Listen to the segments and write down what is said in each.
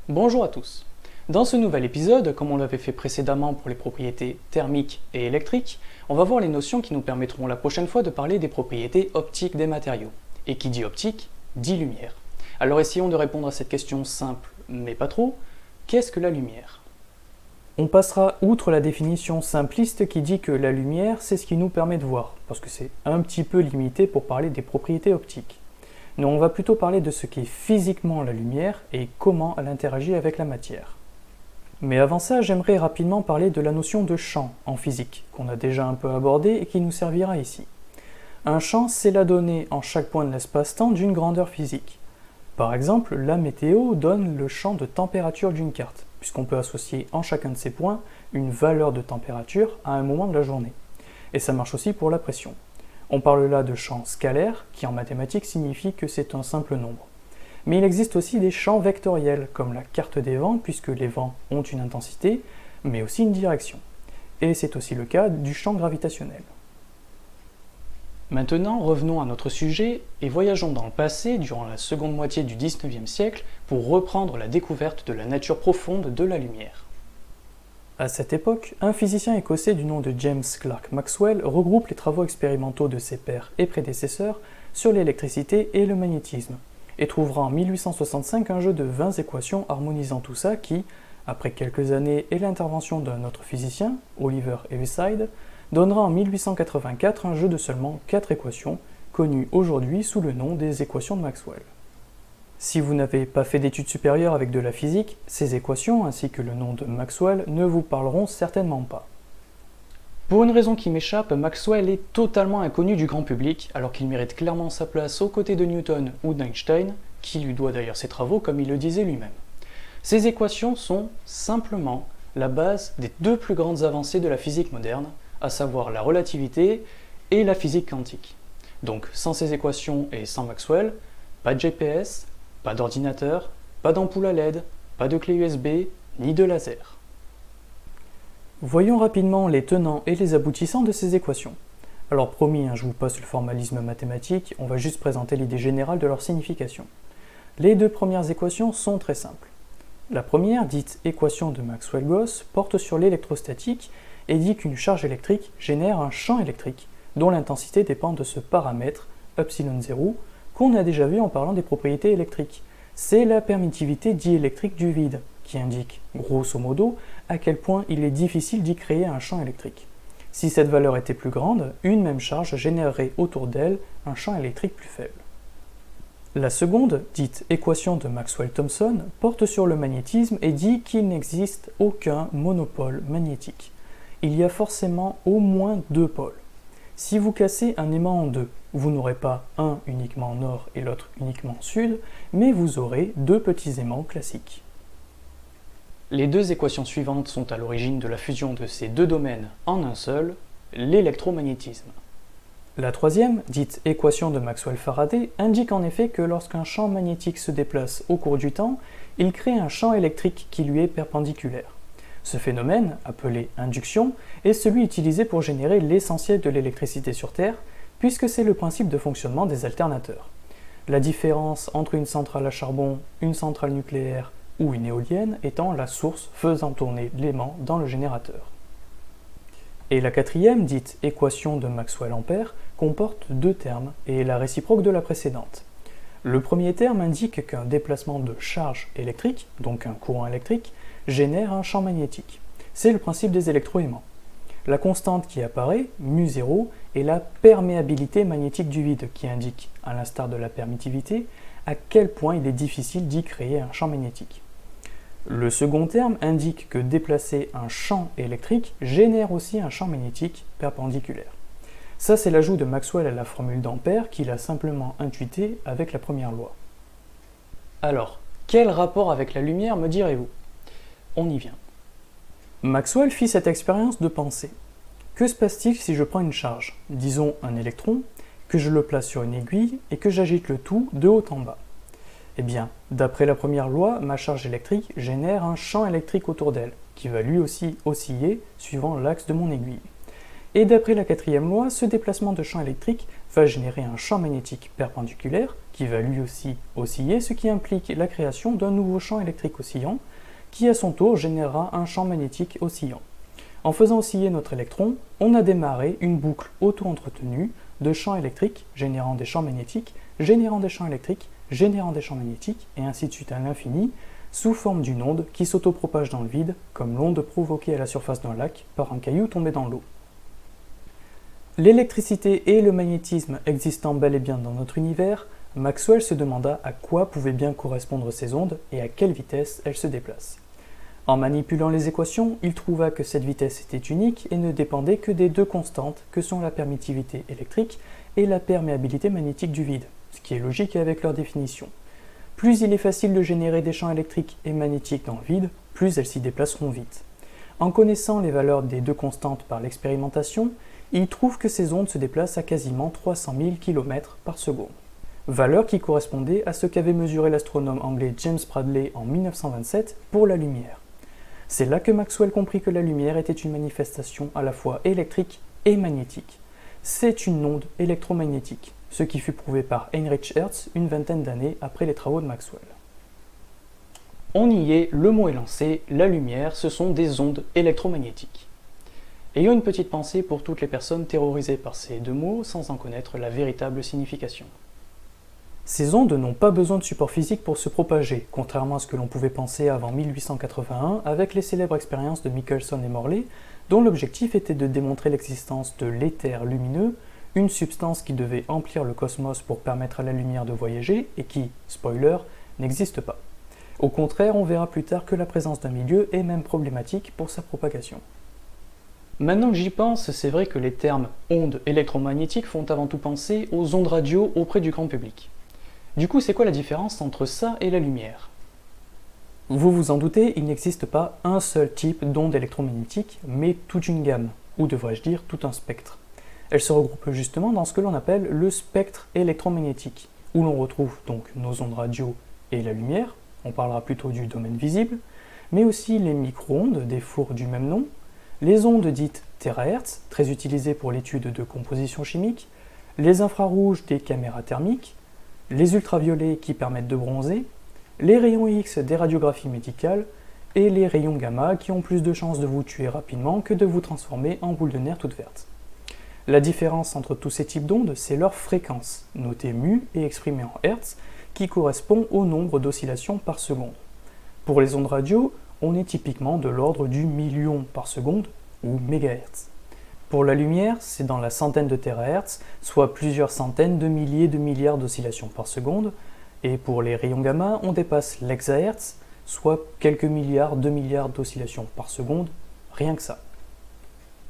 Bonjour à tous. Dans ce nouvel épisode, comme on l'avait fait précédemment pour les propriétés thermiques et électriques, on va voir les notions qui nous permettront la prochaine fois de parler des propriétés optiques des matériaux. Et qui dit optique, dit lumière. Alors essayons de répondre à cette question simple, mais pas trop. Qu'est-ce que la lumière ? On passera outre la définition simpliste qui dit que la lumière, c'est ce qui nous permet de voir, parce que c'est un petit peu limité pour parler des propriétés optiques. Non, on va plutôt parler de ce qu'est physiquement la lumière et comment elle interagit avec la matière. Mais avant ça, j'aimerais rapidement parler de la notion de champ en physique, qu'on a déjà un peu abordé et qui nous servira ici. Un champ, c'est la donnée en chaque point de l'espace-temps d'une grandeur physique. Par exemple, la météo donne le champ de température d'une carte, puisqu'on peut associer en chacun de ces points une valeur de température à un moment de la journée. Et ça marche aussi pour la pression. On parle là de champ scalaire, qui en mathématiques signifie que c'est un simple nombre. Mais il existe aussi des champs vectoriels, comme la carte des vents, puisque les vents ont une intensité, mais aussi une direction. Et c'est aussi le cas du champ gravitationnel. Maintenant, revenons à notre sujet et voyageons dans le passé, durant la seconde moitié du XIXe siècle, pour reprendre la découverte de la nature profonde de la lumière. À cette époque, un physicien écossais du nom de James Clerk Maxwell regroupe les travaux expérimentaux de ses pairs et prédécesseurs sur l'électricité et le magnétisme, et trouvera en 1865 un jeu de 20 équations harmonisant tout ça qui, après quelques années et l'intervention d'un autre physicien, Oliver Heaviside, donnera en 1884 un jeu de seulement 4 équations, connues aujourd'hui sous le nom des équations de Maxwell. Si vous n'avez pas fait d'études supérieures avec de la physique, ces équations ainsi que le nom de Maxwell ne vous parleront certainement pas. Pour une raison qui m'échappe, Maxwell est totalement inconnu du grand public, alors qu'il mérite clairement sa place aux côtés de Newton ou d'Einstein, qui lui doit d'ailleurs ses travaux comme il le disait lui-même. Ces équations sont simplement la base des deux plus grandes avancées de la physique moderne, à savoir la relativité et la physique quantique. Donc sans ces équations et sans Maxwell, pas de GPS, pas d'ordinateur, pas d'ampoule à LED, pas de clé USB, ni de laser. Voyons rapidement les tenants et les aboutissants de ces équations. Alors promis, je vous passe le formalisme mathématique, on va juste présenter l'idée générale de leur signification. Les deux premières équations sont très simples. La première, dite équation de Maxwell-Gauss, porte sur l'électrostatique et dit qu'une charge électrique génère un champ électrique, dont l'intensité dépend de ce paramètre, ε0, qu'on a déjà vu en parlant des propriétés électriques. C'est la permittivité diélectrique du vide, qui indique, grosso modo, à quel point il est difficile d'y créer un champ électrique. Si cette valeur était plus grande, une même charge générerait autour d'elle un champ électrique plus faible. La seconde, dite équation de Maxwell-Thomson, porte sur le magnétisme et dit qu'il n'existe aucun monopôle magnétique. Il y a forcément au moins deux pôles. Si vous cassez un aimant en deux, vous n'aurez pas un uniquement nord et l'autre uniquement sud, mais vous aurez deux petits aimants classiques. Les deux équations suivantes sont à l'origine de la fusion de ces deux domaines en un seul, l'électromagnétisme. La troisième, dite équation de Maxwell-Faraday, indique en effet que lorsqu'un champ magnétique se déplace au cours du temps, il crée un champ électrique qui lui est perpendiculaire. Ce phénomène, appelé induction, est celui utilisé pour générer l'essentiel de l'électricité sur Terre, puisque c'est le principe de fonctionnement des alternateurs. La différence entre une centrale à charbon, une centrale nucléaire ou une éolienne étant la source faisant tourner l'aimant dans le générateur. Et la quatrième, dite équation de Maxwell-Ampère, comporte deux termes et est la réciproque de la précédente. Le premier terme indique qu'un déplacement de charge électrique, donc un courant électrique, génère un champ magnétique. C'est le principe des électroaimants. La constante qui apparaît, μ0, est la perméabilité magnétique du vide, qui indique, à l'instar de la permittivité, à quel point il est difficile d'y créer un champ magnétique. Le second terme indique que déplacer un champ électrique génère aussi un champ magnétique perpendiculaire. Ça, c'est l'ajout de Maxwell à la formule d'Ampère qu'il a simplement intuité avec la première loi. Alors, quel rapport avec la lumière me direz-vous ? On y vient. Maxwell fit cette expérience de pensée. Que se passe-t-il si je prends une charge, disons un électron, que je le place sur une aiguille et que j'agite le tout de haut en bas? Eh bien, d'après la première loi, ma charge électrique génère un champ électrique autour d'elle, qui va lui aussi osciller suivant l'axe de mon aiguille. Et d'après la quatrième loi, ce déplacement de champ électrique va générer un champ magnétique perpendiculaire qui va lui aussi osciller, ce qui implique la création d'un nouveau champ électrique oscillant qui à son tour générera un champ magnétique oscillant. En faisant osciller notre électron, on a démarré une boucle auto-entretenue de champs électriques générant des champs magnétiques, générant des champs électriques, générant des champs magnétiques, et ainsi de suite à l'infini, sous forme d'une onde qui s'autopropage dans le vide, comme l'onde provoquée à la surface d'un lac par un caillou tombé dans l'eau. L'électricité et le magnétisme existant bel et bien dans notre univers, Maxwell se demanda à quoi pouvaient bien correspondre ces ondes et à quelle vitesse elles se déplacent. En manipulant les équations, il trouva que cette vitesse était unique et ne dépendait que des deux constantes que sont la permittivité électrique et la perméabilité magnétique du vide, ce qui est logique avec leur définition. Plus il est facile de générer des champs électriques et magnétiques dans le vide, plus elles s'y déplaceront vite. En connaissant les valeurs des deux constantes par l'expérimentation, il trouve que ces ondes se déplacent à quasiment 300 000 km par seconde. Valeur qui correspondait à ce qu'avait mesuré l'astronome anglais James Bradley en 1927 pour la lumière. C'est là que Maxwell comprit que la lumière était une manifestation à la fois électrique et magnétique. C'est une onde électromagnétique, ce qui fut prouvé par Heinrich Hertz une vingtaine d'années après les travaux de Maxwell. On y est, le mot est lancé, la lumière, ce sont des ondes électromagnétiques. Ayons une petite pensée pour toutes les personnes terrorisées par ces deux mots sans en connaître la véritable signification. Ces ondes n'ont pas besoin de support physique pour se propager, contrairement à ce que l'on pouvait penser avant 1881 avec les célèbres expériences de Michelson et Morley, dont l'objectif était de démontrer l'existence de l'éther lumineux, une substance qui devait emplir le cosmos pour permettre à la lumière de voyager et qui, spoiler, n'existe pas. Au contraire, on verra plus tard que la présence d'un milieu est même problématique pour sa propagation. Maintenant que j'y pense, c'est vrai que les termes ondes électromagnétiques font avant tout penser aux ondes radio auprès du grand public. Du coup, c'est quoi la différence entre ça et la lumière ? Vous vous en doutez, il n'existe pas un seul type d'onde électromagnétique, mais toute une gamme, ou devrais-je dire tout un spectre. Elle se regroupe justement dans ce que l'on appelle le spectre électromagnétique, où l'on retrouve donc nos ondes radio et la lumière, on parlera plutôt du domaine visible, mais aussi les micro-ondes des fours du même nom, les ondes dites térahertz, très utilisées pour l'étude de composition chimique, les infrarouges des caméras thermiques, les ultraviolets qui permettent de bronzer, les rayons X des radiographies médicales et les rayons gamma qui ont plus de chances de vous tuer rapidement que de vous transformer en boule de nerfs toute verte. La différence entre tous ces types d'ondes, c'est leur fréquence, notée mu et exprimée en Hertz, qui correspond au nombre d'oscillations par seconde. Pour les ondes radio, on est typiquement de l'ordre du million par seconde, ou mégahertz. Pour la lumière, c'est dans la centaine de térahertz, soit plusieurs centaines de milliers de milliards d'oscillations par seconde, et pour les rayons gamma, on dépasse l'hexahertz, soit quelques milliards de milliards d'oscillations par seconde, rien que ça.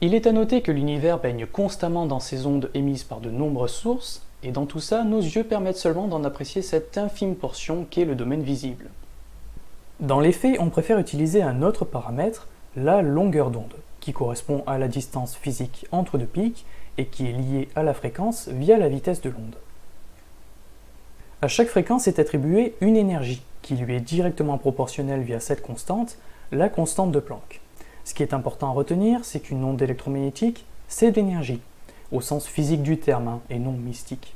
Il est à noter que l'univers baigne constamment dans ces ondes émises par de nombreuses sources, et dans tout ça, nos yeux permettent seulement d'en apprécier cette infime portion qu'est le domaine visible. Dans les faits, on préfère utiliser un autre paramètre, la longueur d'onde, qui correspond à la distance physique entre deux pics et qui est liée à la fréquence via la vitesse de l'onde. À chaque fréquence est attribuée une énergie, qui lui est directement proportionnelle via cette constante, la constante de Planck. Ce qui est important à retenir, c'est qu'une onde électromagnétique, c'est de l'énergie, au sens physique du terme, et non mystique.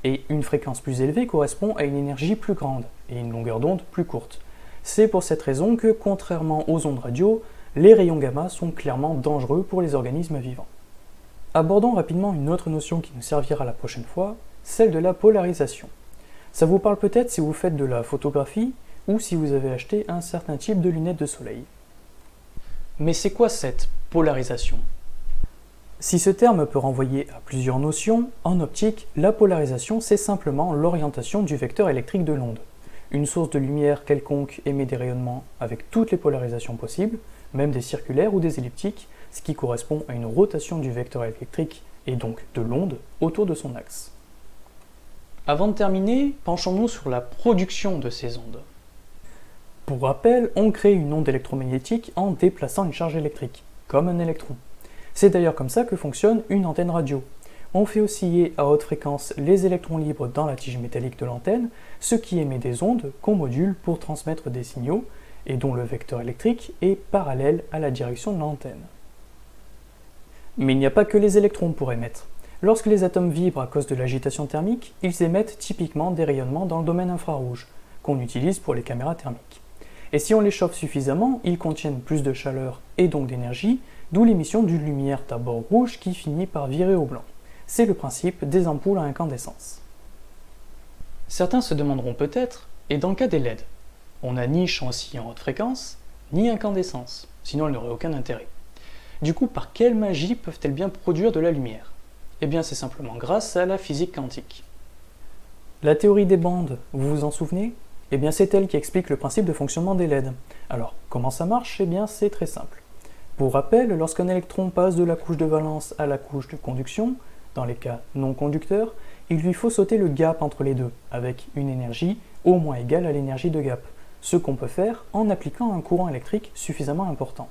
Et une fréquence plus élevée correspond à une énergie plus grande, et une longueur d'onde plus courte. C'est pour cette raison que, contrairement aux ondes radio, les rayons gamma sont clairement dangereux pour les organismes vivants. Abordons rapidement une autre notion qui nous servira la prochaine fois, celle de la polarisation. Ça vous parle peut-être si vous faites de la photographie ou si vous avez acheté un certain type de lunettes de soleil. Mais c'est quoi cette polarisation ? Si ce terme peut renvoyer à plusieurs notions, en optique, la polarisation c'est simplement l'orientation du vecteur électrique de l'onde. Une source de lumière quelconque émet des rayonnements avec toutes les polarisations possibles, même des circulaires ou des elliptiques, ce qui correspond à une rotation du vecteur électrique et donc de l'onde autour de son axe. Avant de terminer, penchons-nous sur la production de ces ondes. Pour rappel, on crée une onde électromagnétique en déplaçant une charge électrique, comme un électron. C'est d'ailleurs comme ça que fonctionne une antenne radio. On fait osciller à haute fréquence les électrons libres dans la tige métallique de l'antenne, ce qui émet des ondes qu'on module pour transmettre des signaux, et dont le vecteur électrique est parallèle à la direction de l'antenne. Mais il n'y a pas que les électrons pour émettre. Lorsque les atomes vibrent à cause de l'agitation thermique, ils émettent typiquement des rayonnements dans le domaine infrarouge, qu'on utilise pour les caméras thermiques. Et si on les chauffe suffisamment, ils contiennent plus de chaleur et donc d'énergie, d'où l'émission d'une lumière d'abord rouge qui finit par virer au blanc. C'est le principe des ampoules à incandescence. Certains se demanderont peut-être, et dans le cas des LED, on n'a ni champ oscillant haute fréquence, ni incandescence, sinon elle n'aurait aucun intérêt. Du coup, par quelle magie peuvent-elles bien produire de la lumière? Eh bien, c'est simplement grâce à la physique quantique. La théorie des bandes, vous vous en souvenez? Eh bien, c'est elle qui explique le principe de fonctionnement des LED. Alors, comment ça marche? Eh bien, c'est très simple. Pour rappel, lorsqu'un électron passe de la couche de valence à la couche de conduction, dans les cas non conducteurs, il lui faut sauter le gap entre les deux, avec une énergie au moins égale à l'énergie de gap, ce qu'on peut faire en appliquant un courant électrique suffisamment important.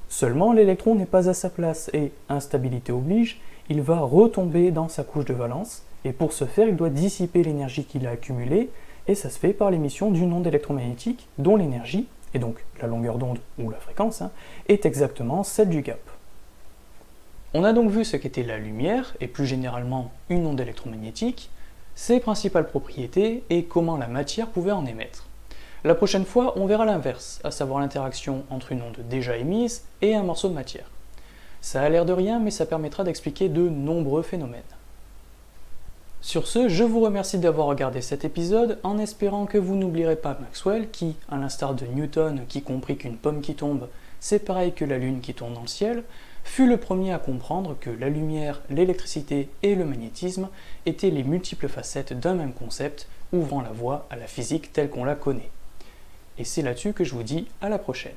Seulement, l'électron n'est pas à sa place et, instabilité oblige, il va retomber dans sa couche de valence, et pour ce faire, il doit dissiper l'énergie qu'il a accumulée, et ça se fait par l'émission d'une onde électromagnétique dont l'énergie, et donc la longueur d'onde ou la fréquence, est exactement celle du gap. On a donc vu ce qu'était la lumière, et plus généralement une onde électromagnétique, ses principales propriétés et comment la matière pouvait en émettre. La prochaine fois, on verra l'inverse, à savoir l'interaction entre une onde déjà émise et un morceau de matière. Ça a l'air de rien, mais ça permettra d'expliquer de nombreux phénomènes. Sur ce, je vous remercie d'avoir regardé cet épisode en espérant que vous n'oublierez pas Maxwell qui, à l'instar de Newton qui comprit qu'une pomme qui tombe, c'est pareil que la lune qui tourne dans le ciel, fut le premier à comprendre que la lumière, l'électricité et le magnétisme étaient les multiples facettes d'un même concept, ouvrant la voie à la physique telle qu'on la connaît. Et c'est là-dessus que je vous dis à la prochaine.